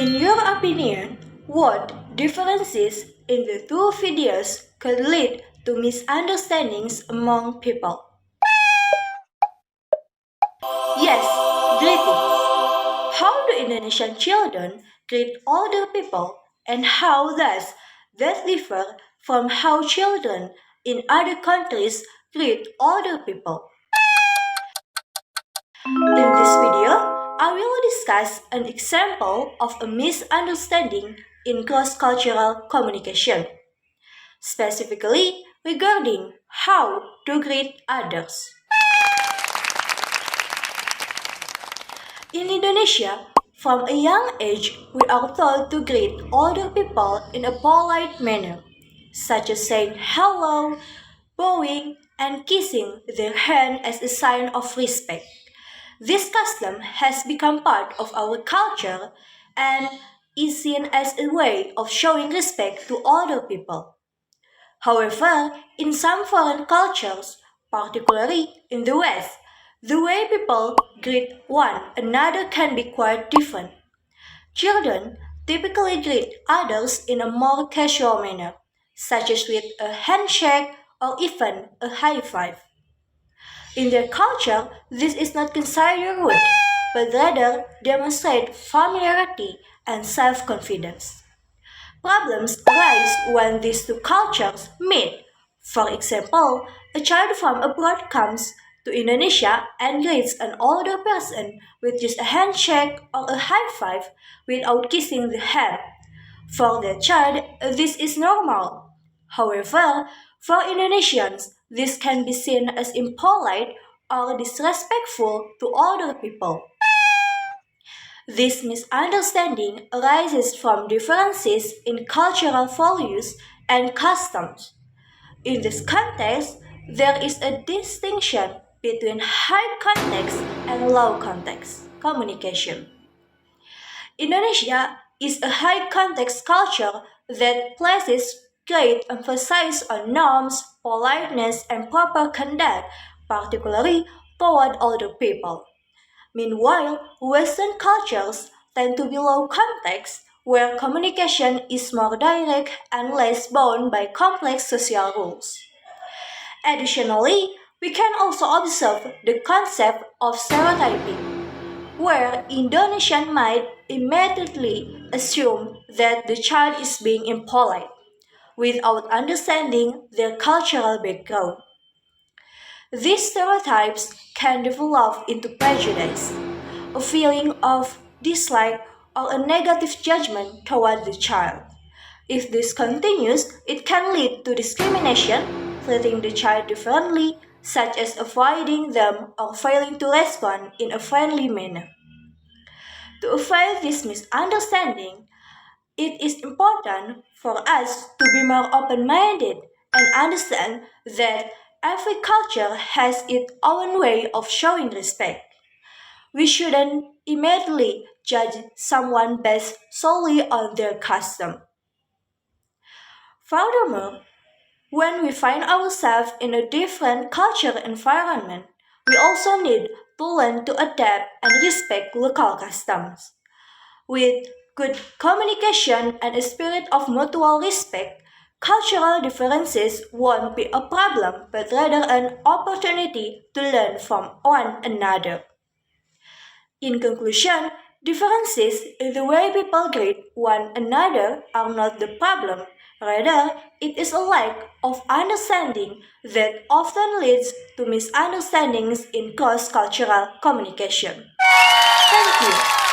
In your opinion, what differences in the two videos could lead to misunderstandings among people? Yes, greetings. How do Indonesian children greet older people, and how does that differ from how children in other countries greet older people? In this video, I will discuss an example of a misunderstanding in cross-cultural communication, specifically regarding how to greet others. In Indonesia, from a young age, we are told to greet older people in a polite manner, such as saying hello, bowing, and kissing their hand as a sign of respect. This custom has become part of our culture and is seen as a way of showing respect to older people. However, in some foreign cultures, particularly in the West, the way people greet one another can be quite different. Children typically greet others in a more casual manner, such as with a handshake or even a high five. In their culture, this is not considered rude, but rather demonstrate familiarity and self-confidence. Problems arise when these two cultures meet. For example, a child from abroad comes to Indonesia and greets an older person with just a handshake or a high five without kissing the hand. For the child, this is normal. However, for Indonesians, this can be seen as impolite or disrespectful to older people. This misunderstanding arises from differences in cultural values and customs. In this context, there is a distinction between high context and low context communication. Indonesia is a high context culture that places great emphasis on norms, politeness, and proper conduct, particularly toward older people. Meanwhile, Western cultures tend to be low context, where communication is more direct and less bound by complex social rules. Additionally, we can also observe the concept of stereotyping, where Indonesian might immediately assume that the child is being impolite, without understanding their cultural background. These stereotypes can develop into prejudice, a feeling of dislike, or a negative judgment toward the child. If this continues, it can lead to discrimination, treating the child differently, such as avoiding them or failing to respond in a friendly manner. To avoid this misunderstanding, it is important for us to be more open minded and understand that every culture has its own way of showing respect. We shouldn't immediately judge someone based solely on their custom. Furthermore, when we find ourselves in a different cultural environment, we also need to learn to adapt and respect local customs. With good communication and a spirit of mutual respect, cultural differences won't be a problem but rather an opportunity to learn from one another. In conclusion, differences in the way people greet one another are not the problem. Rather, it is a lack of understanding that often leads to misunderstandings in cross cultural communication. Thank you.